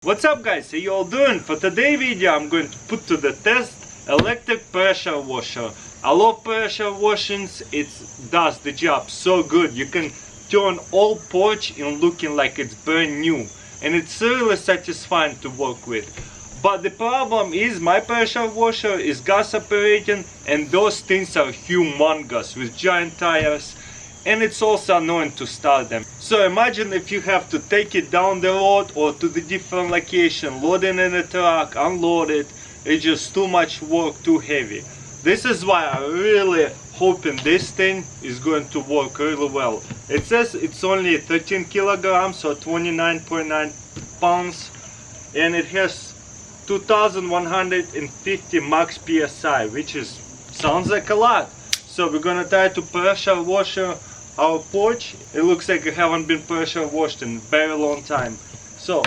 What's up guys, how you all doing? For today's video I'm going to put to the test electric pressure washer. I love pressure washings, it does the job so good. You can turn all porch in looking like it's brand new and it's really satisfying to work with. But the problem is my pressure washer is gas operating and those things are humongous with giant tires. And it's also annoying to start them. So imagine if you have to take it down the road or to the different location, load it in a truck, unload it. It's just too much work, too heavy. This is why I'm really hoping this thing is going to work really well. It says it's only 13 kilograms or 29.9 pounds and it has 2150 max psi, which sounds like a lot. So we're gonna try to pressure wash our porch. It looks like it haven't been pressure washed in a very long time. So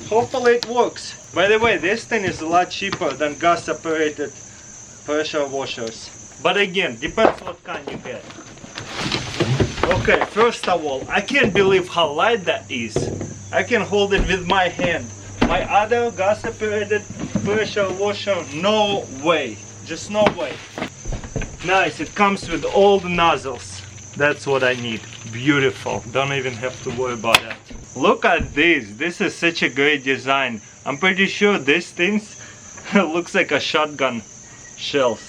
hopefully it works. By the way, this thing is a lot cheaper than gas operated pressure washers. But again, depends what kind you get. Okay, first of all, I can't believe how light that is. I can hold it with my hand. My other gas operated pressure washer, no way. Just no way. Nice, it comes with all the nozzles. That's what I need. Beautiful. Don't even have to worry about that. Look at this. This is such a great design. I'm pretty sure this thing looks like a shotgun shells.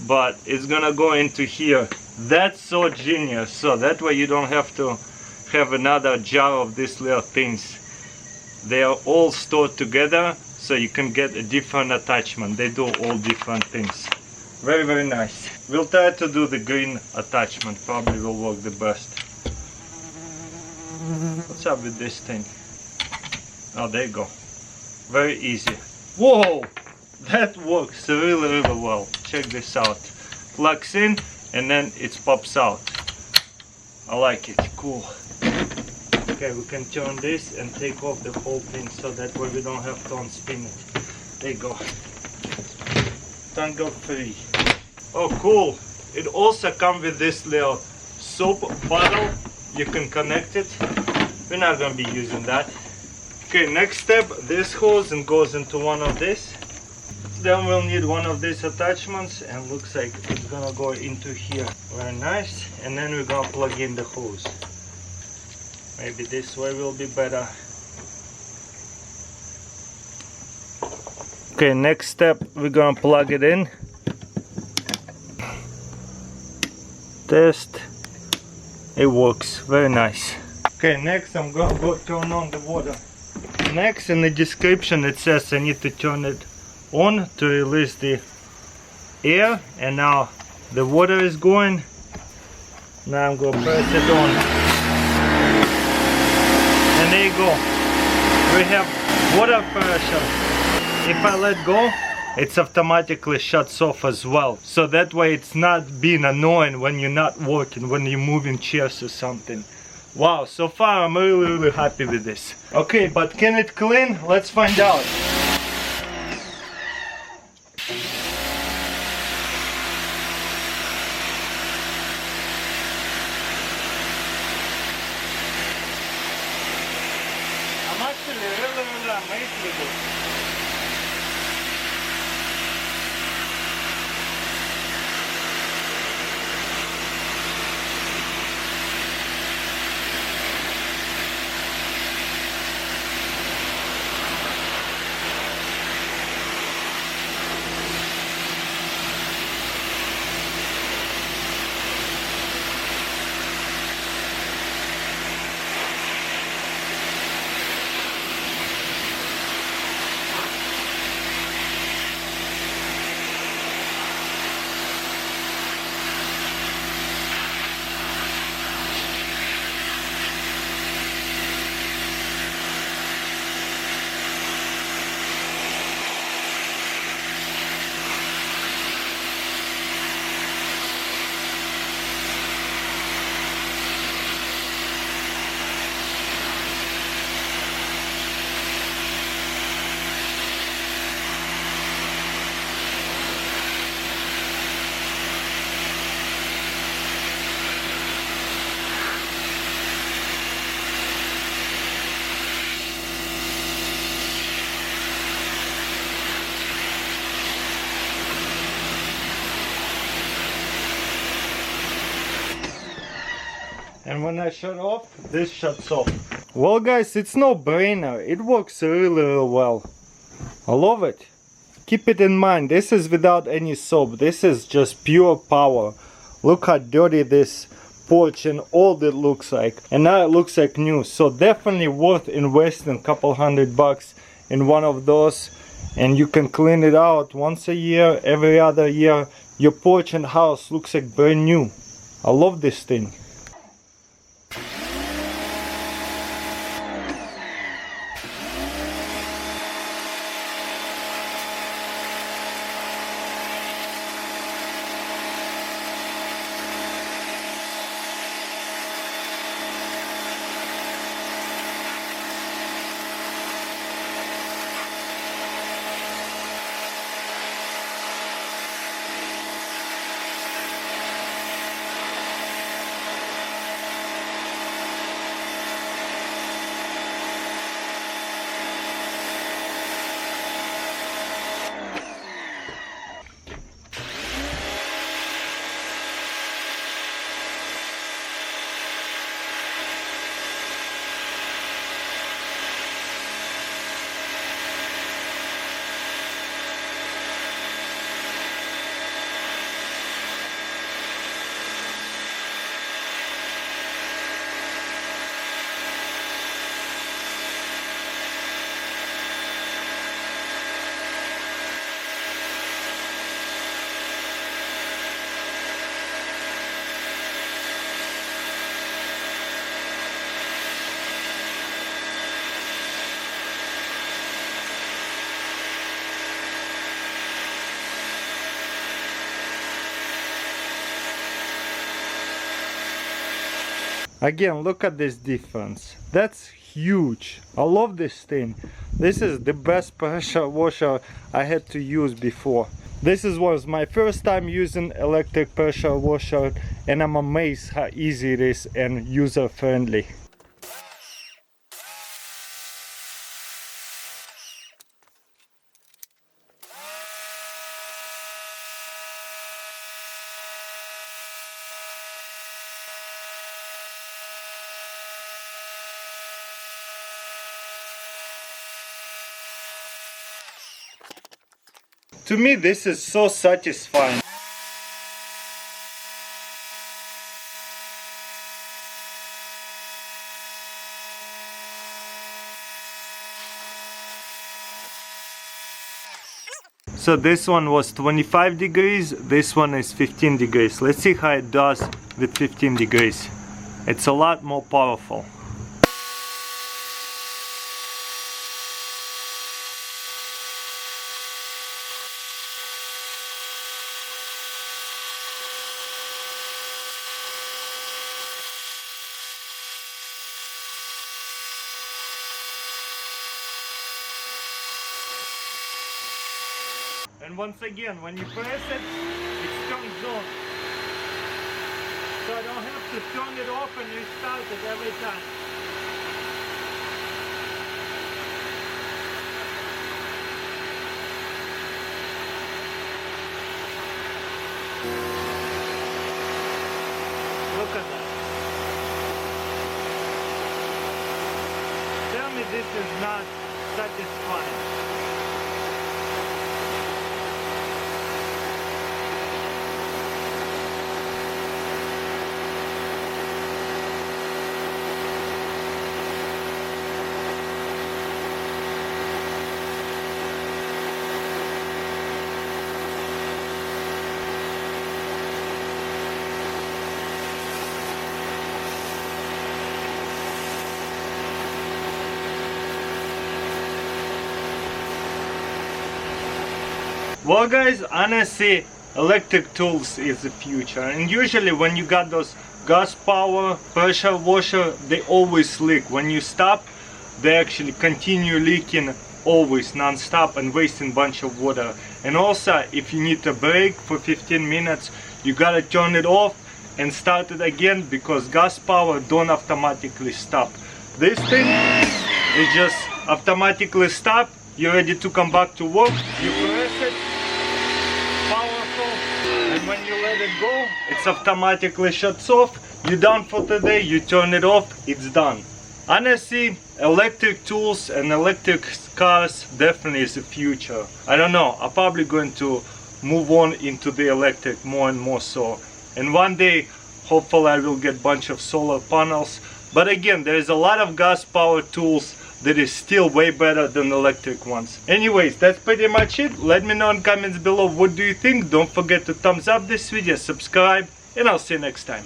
But it's gonna go into here. That's so genius. So that way you don't have to have another jar of these little things. They are all stored together so you can get a different attachment. They do all different things. Very, very nice. We'll try to do the green attachment. Probably will work the best. What's up with this thing? Oh, there you go. Very easy. Whoa! That works really, really well. Check this out. Plugs in and then it pops out. I like it. Cool. Okay, we can turn this and take off the whole thing so that way we don't have to unspin it. There you go. Tango free. Oh cool, it also comes with this little soap bottle. You can connect it. We're not going to be using that. Okay, next step, this hose and goes into one of this. Then we'll need one of these attachments and looks like it's gonna go into here. Very nice. And then we're gonna plug in the hose. Maybe this way will be better. Okay, next step, we're gonna plug it in. Test. It works. Very nice. Okay, next I'm gonna go turn on the water. Next in the description it says I need to turn it on to release the air, and now the water is going. Now I'm gonna press it on. And there you go. We have water pressure. If I let go, it's automatically shuts off as well. So that way it's not being annoying when you're not working, when you're moving chairs or something. Wow, so far I'm really happy with this. Okay, but can it clean? Let's find out. I'm actually really amazed with it. and when I shut off, this shuts off. Well guys, it's no brainer, it works really well. I love it. Keep it in mind, this is without any soap, this is just pure power. Look how dirty this porch and all it looks like, and now it looks like new. So definitely worth investing a couple $100 in one of those, and you can clean it out once a year, every other year. Your porch and house looks like brand new. I love this thing. Again, look at this difference. That's huge. I love this thing. This is the best pressure washer I had to use before. This was my first time using electric pressure washer, and I'm amazed how easy it is and user friendly. To me, this is so satisfying. So this one was 25 degrees, this one is 15 degrees. Let's see how it does with 15 degrees. It's a lot more powerful. And once again, when you press it, it turns on. So I don't have to turn it off and restart it every time. Look at that. Tell me this is not satisfying. Well guys, honestly, electric tools is the future, and usually when you got those gas power pressure washer, they always leak. When you stop, they actually continue leaking always non-stop and wasting a bunch of water. And also, if you need a break for 15 minutes, you gotta turn it off and start it again, because gas power don't automatically stop. This thing is just automatically stop. You're ready to come back to work, you press it, powerful, and when you let it go, it automatically shuts off. you're done for today, you turn it off, it's done. Honestly, electric tools and electric cars definitely is the future. I don't know, I'm probably going to move on into the electric more and more so. And one day, hopefully I will get a bunch of solar panels. But again, there is a lot of gas power tools that is still way better than electric ones. Anyways, that's pretty much it. Let me know in comments below what do you think. Don't forget to thumbs up this video, subscribe, and I'll see you next time.